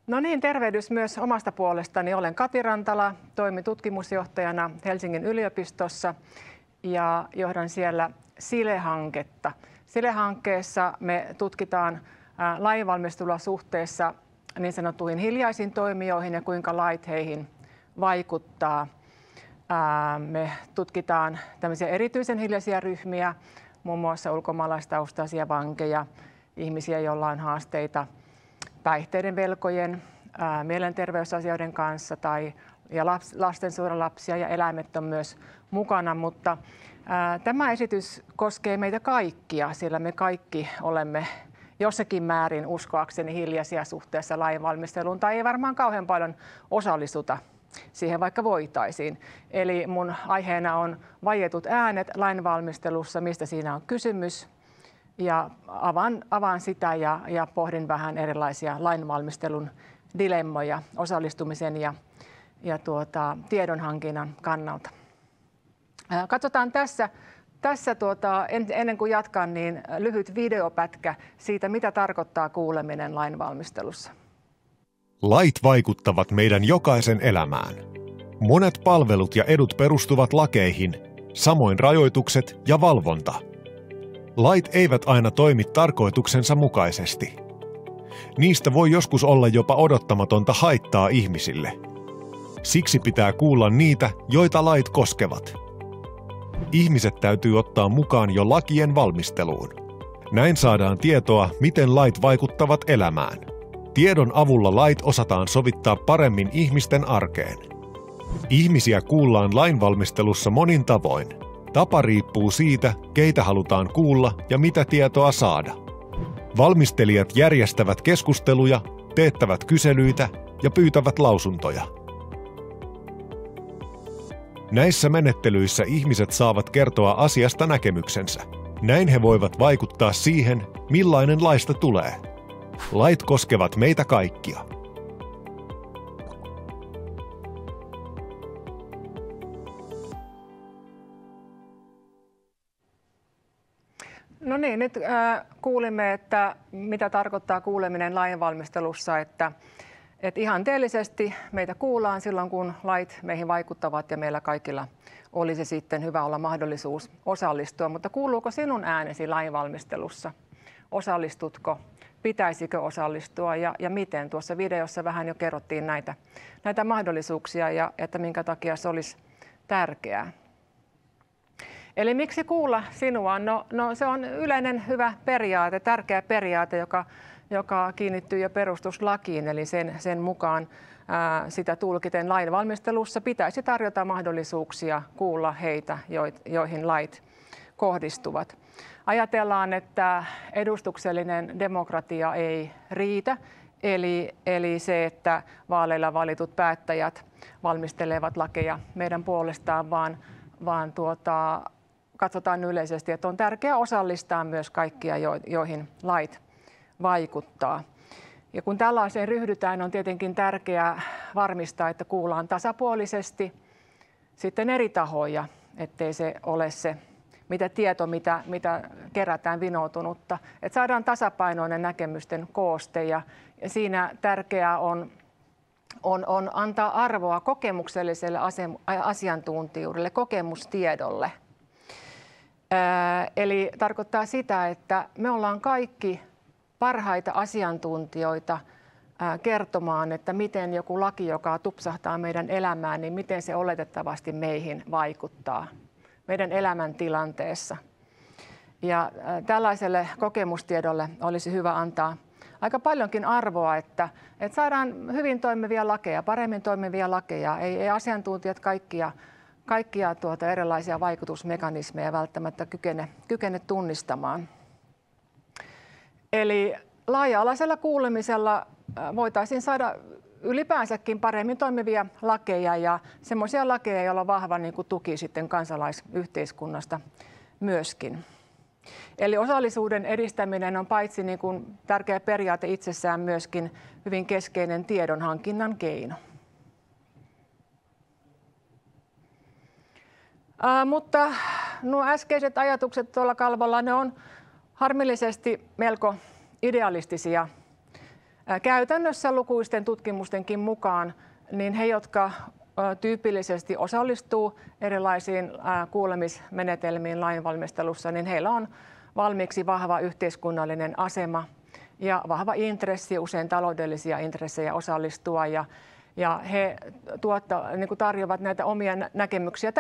No niin, tervehdys myös omasta puolestani. Olen Kati Rantala, toimin tutkimusjohtajana Helsingin yliopistossa ja johdan siellä SILE-hanketta. SILE-hankkeessa me tutkitaan lainvalmistelua suhteessa niin sanottuihin hiljaisiin toimijoihin ja kuinka lait heihin vaikuttaa. Me tutkitaan tämmöisiä erityisen hiljaisia ryhmiä, muun muassa ulkomaalaistaustaisia vankeja, ihmisiä, joilla on haasteita päihteiden, velkojen, mielenterveysasioiden kanssa ja lastensuojelulapsia ja eläimet on myös mukana, mutta tämä esitys koskee meitä kaikkia, sillä me kaikki olemme jossakin määrin uskoakseni hiljaisia suhteessa lainvalmisteluun tai ei varmaan kauhean paljon osallistuta siihen, vaikka voitaisiin. Eli mun aiheena on vaietut äänet lainvalmistelussa, mistä siinä on kysymys. Ja avaan sitä ja pohdin vähän erilaisia lainvalmistelun dilemmoja osallistumisen ja tiedonhankinnan kannalta. Katsotaan tässä ennen kuin jatkan, niin lyhyt videopätkä siitä, mitä tarkoittaa kuuleminen lainvalmistelussa. Lait vaikuttavat meidän jokaisen elämään. Monet palvelut ja edut perustuvat lakeihin, samoin rajoitukset ja valvonta. Lait eivät aina toimi tarkoituksensa mukaisesti. Niistä voi joskus olla jopa odottamatonta haittaa ihmisille. Siksi pitää kuulla niitä, joita lait koskevat. Ihmiset täytyy ottaa mukaan jo lakien valmisteluun. Näin saadaan tietoa, miten lait vaikuttavat elämään. Tiedon avulla lait osataan sovittaa paremmin ihmisten arkeen. Ihmisiä kuullaan lainvalmistelussa monin tavoin. Tapa riippuu siitä, keitä halutaan kuulla ja mitä tietoa saada. Valmistelijat järjestävät keskusteluja, teettävät kyselyitä ja pyytävät lausuntoja. Näissä menettelyissä ihmiset saavat kertoa asiasta näkemyksensä. Näin he voivat vaikuttaa siihen, millainen laista tulee. Lait koskevat meitä kaikkia. No niin, nyt kuulimme, että mitä tarkoittaa kuuleminen lainvalmistelussa, että ihanteellisesti meitä kuullaan silloin, kun lait meihin vaikuttavat ja meillä kaikilla olisi sitten hyvä olla mahdollisuus osallistua. Mutta kuuluuko sinun äänesi lainvalmistelussa? Osallistutko? Pitäisikö osallistua ja miten? Tuossa videossa vähän jo kerrottiin näitä mahdollisuuksia ja että minkä takia se olisi tärkeää. Eli miksi kuulla sinua? No se on yleinen hyvä periaate, tärkeä periaate, joka kiinnittyy jo perustuslakiin, eli sen mukaan sitä tulkiten lainvalmistelussa pitäisi tarjota mahdollisuuksia kuulla heitä, joihin lait kohdistuvat. Ajatellaan, että edustuksellinen demokratia ei riitä, eli se, että vaaleilla valitut päättäjät valmistelevat lakeja meidän puolestaan, vaan katsotaan yleisesti, että on tärkeää osallistaa myös kaikkia, joihin lait vaikuttaa. Ja kun tällaiseen ryhdytään, on tietenkin tärkeää varmistaa, että kuullaan tasapuolisesti sitten eri tahoja, ettei se ole se tieto, mitä kerätään vinoutunutta. Että saadaan tasapainoinen näkemysten kooste ja siinä tärkeää on antaa arvoa kokemukselliselle asiantuntijuudelle, kokemustiedolle. Eli tarkoittaa sitä, että me ollaan kaikki parhaita asiantuntijoita kertomaan, että miten joku laki, joka tupsahtaa meidän elämään, niin miten se oletettavasti meihin vaikuttaa meidän elämäntilanteessa. Ja tällaiselle kokemustiedolle olisi hyvä antaa aika paljonkin arvoa, että saadaan hyvin toimivia lakeja, paremmin toimivia lakeja. Ei asiantuntijat kaikkia erilaisia vaikutusmekanismeja välttämättä kykene tunnistamaan. Eli laaja-alaisella kuulemisella voitaisiin saada ylipäänsäkin paremmin toimivia lakeja ja semmoisia lakeja, joilla on vahva tuki sitten kansalaisyhteiskunnasta myöskin. Eli osallisuuden edistäminen on paitsi tärkeä periaate itsessään myöskin hyvin keskeinen tiedonhankinnan keino. Mutta nuo äskeiset ajatukset tuolla kalvolla, ne on harmillisesti melko idealistisia Käytännössä lukuisten tutkimustenkin mukaan niin he, jotka tyypillisesti osallistuu erilaisiin kuulemismenetelmiin lainvalmistelussa, niin heillä on valmiiksi vahva yhteiskunnallinen asema ja vahva intressi, usein taloudellisia intressejä osallistua. Ja he tarjoavat näitä omia näkemyksiä,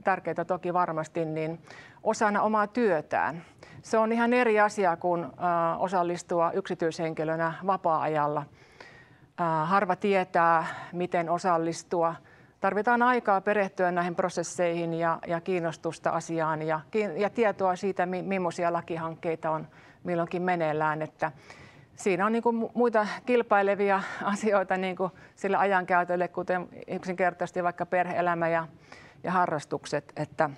tärkeitä toki varmasti, niin osana omaa työtään. Se on ihan eri asia kuin osallistua yksityishenkilönä vapaa-ajalla. Harva tietää, miten osallistua. Tarvitaan aikaa perehtyä näihin prosesseihin ja kiinnostusta asiaan ja tietoa siitä, millaisia lakihankkeita on milloinkin meneillään. Että siinä on niin kuin muita kilpailevia asioita niin kuin sille ajankäytölle, kuten yksinkertaisesti vaikka perhe-elämä ja harrastukset. Että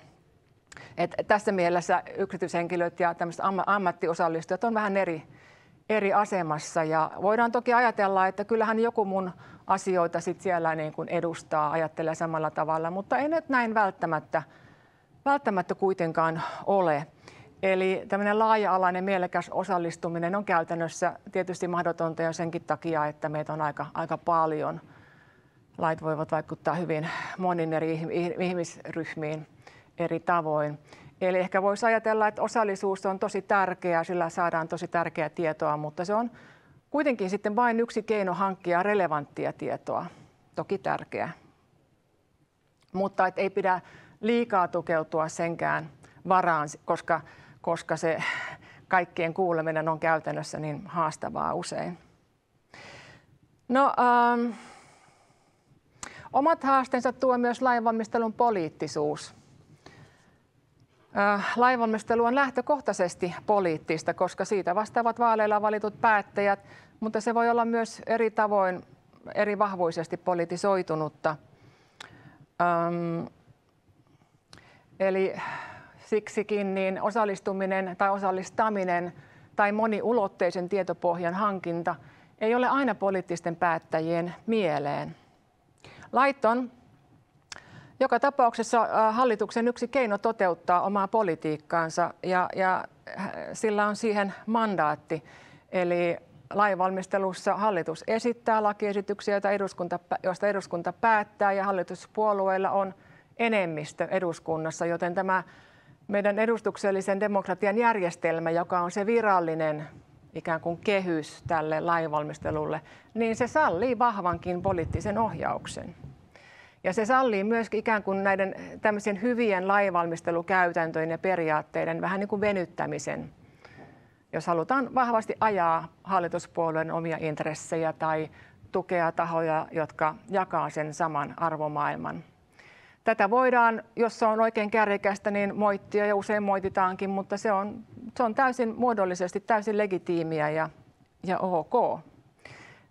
tässä mielessä yksityishenkilöt ja tämmöiset ammattiosallistujat on vähän eri asemassa. Ja voidaan toki ajatella, että kyllähän joku mun asioita sit siellä niin kuin edustaa, ajattelee samalla tavalla, mutta ei nyt näin välttämättä kuitenkaan ole. Eli tämmöinen laaja-alainen mielekäs osallistuminen on käytännössä tietysti mahdotonta jo senkin takia, että meitä on aika paljon. Lait voivat vaikuttaa hyvin monin eri ihmisryhmiin eri tavoin. Eli ehkä voisi ajatella, että osallisuus on tosi tärkeää, sillä saadaan tosi tärkeää tietoa, mutta se on kuitenkin sitten vain yksi keino hankkia relevanttia tietoa, toki tärkeää. Mutta ei pidä liikaa tukeutua senkään varaan, koska se kaikkien kuuleminen on käytännössä niin haastavaa usein. No, omat haasteensa tuo myös lainvalmistelun poliittisuus. Lainvalmistelu on lähtökohtaisesti poliittista, koska siitä vastaavat vaaleilla valitut päättäjät, mutta se voi olla myös eri tavoin, eri vahvuisesti politisoitunutta. Eli siksikin niin osallistuminen tai osallistaminen tai moniulotteisen tietopohjan hankinta ei ole aina poliittisten päättäjien mieleen. Lait on joka tapauksessa hallituksen yksi keino toteuttaa omaa politiikkaansa ja sillä on siihen mandaatti. Eli lainvalmistelussa hallitus esittää lakiesityksiä, joista eduskunta päättää ja hallituspuolueilla on enemmistö eduskunnassa, joten tämä meidän edustuksellisen demokratian järjestelmä, joka on se virallinen ikään kuin kehys tälle lainvalmistelulle, niin se sallii vahvankin poliittisen ohjauksen. Ja se sallii myös ikään kuin näiden tämmöisen hyvien lainvalmistelukäytäntöjen ja periaatteiden vähän niin kuin venyttämisen. Jos halutaan vahvasti ajaa hallituspuolueen omia intressejä tai tukea tahoja, jotka jakaa sen saman arvomaailman. Tätä voidaan, jos se on oikein kärjekästä, niin moittia ja usein moititaankin, mutta se on täysin muodollisesti täysin legitiimiä ja ok.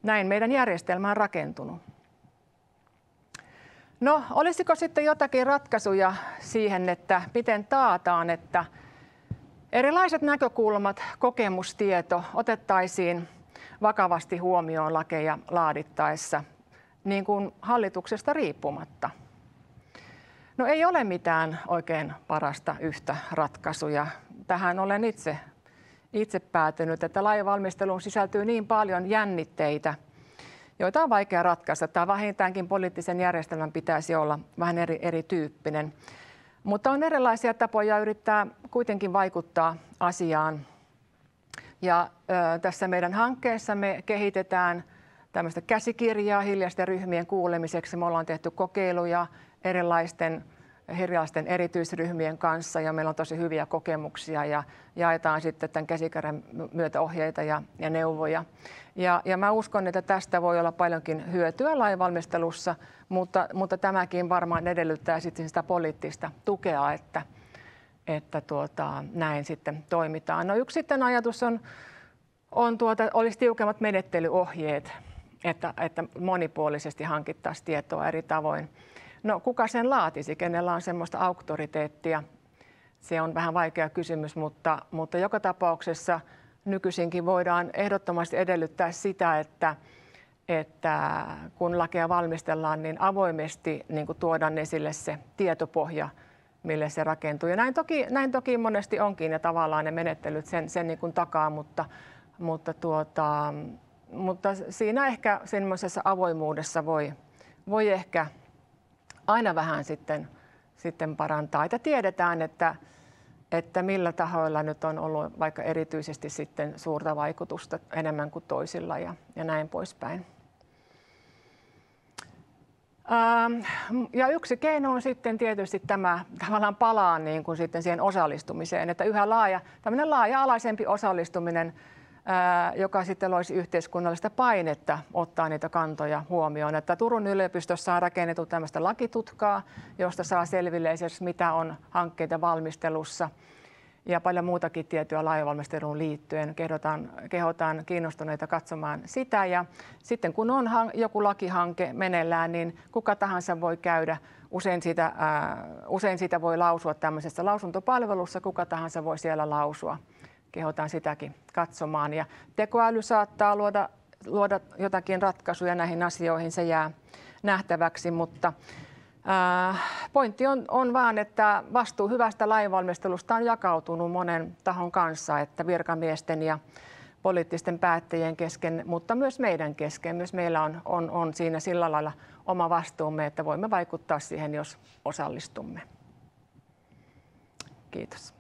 Näin meidän järjestelmä on rakentunut. No, olisiko sitten jotakin ratkaisuja siihen, että miten taataan, että erilaiset näkökulmat, kokemustieto otettaisiin vakavasti huomioon lakeja laadittaessa, niin kuin hallituksesta riippumatta? No ei ole mitään oikein parasta yhtä ratkaisuja. Tähän olen itse päätynyt, että lainvalmisteluun sisältyy niin paljon jännitteitä, joita on vaikea ratkaista, tai vähintäänkin poliittisen järjestelmän pitäisi olla vähän erityyppinen. Mutta on erilaisia tapoja yrittää kuitenkin vaikuttaa asiaan. Ja tässä meidän hankkeessa me kehitetään tämmöistä käsikirjaa hiljaisten ryhmien kuulemiseksi. Me ollaan tehty kokeiluja erilaisten erityisryhmien kanssa ja meillä on tosi hyviä kokemuksia ja jaetaan sitten tämän käsikirjan myötä ohjeita ja neuvoja. Ja mä uskon, että tästä voi olla paljonkin hyötyä lainvalmistelussa, mutta tämäkin varmaan edellyttää sitten sitä poliittista tukea, että näin sitten toimitaan. No yksi sitten ajatus olisi tiukemmat menettelyohjeet, että monipuolisesti hankittaisiin tietoa eri tavoin. No kuka sen laatisi, kenellä on semmoista auktoriteettia? Se on vähän vaikea kysymys, mutta joka tapauksessa nykyisinkin voidaan ehdottomasti edellyttää sitä, että kun lakeja valmistellaan, niin avoimesti niin kuin tuodaan esille se tietopohja, mille se rakentuu. Ja näin toki monesti onkin ja tavallaan ne menettelyt sen niin kuin takaa, mutta mutta siinä ehkä semmoisessa avoimuudessa voi ehkä aina vähän sitten parantaa. Että tiedetään, että millä tahoilla nyt on ollut vaikka erityisesti sitten suurta vaikutusta enemmän kuin toisilla ja näin poispäin. Ja yksi keino on sitten tietysti tämä tavallaan palaa niin kuin sitten siihen osallistumiseen, että tämmöinen laaja-alaisempi osallistuminen, joka sitten loisi yhteiskunnallista painetta ottaa niitä kantoja huomioon. Että Turun yliopistossa on rakennettu tämmöistä lakitutkaa, josta saa selville esimerkiksi mitä on hankkeita valmistelussa ja paljon muutakin tietoa lainvalmisteluun liittyen. Kehotan kiinnostuneita katsomaan sitä. Ja sitten kun on joku lakihanke meneillään, niin kuka tahansa voi käydä. Usein sitä voi lausua tämmöisessä lausuntopalvelussa, kuka tahansa voi siellä lausua. Kehotan sitäkin katsomaan. Ja tekoäly saattaa luoda jotakin ratkaisuja näihin asioihin, se jää nähtäväksi, mutta pointti on vaan, että vastuu hyvästä lainvalmistelusta on jakautunut monen tahon kanssa, että virkamiesten ja poliittisten päättäjien kesken, mutta myös meidän kesken. Myös meillä on siinä sillä lailla oma vastuumme, että voimme vaikuttaa siihen, jos osallistumme. Kiitos.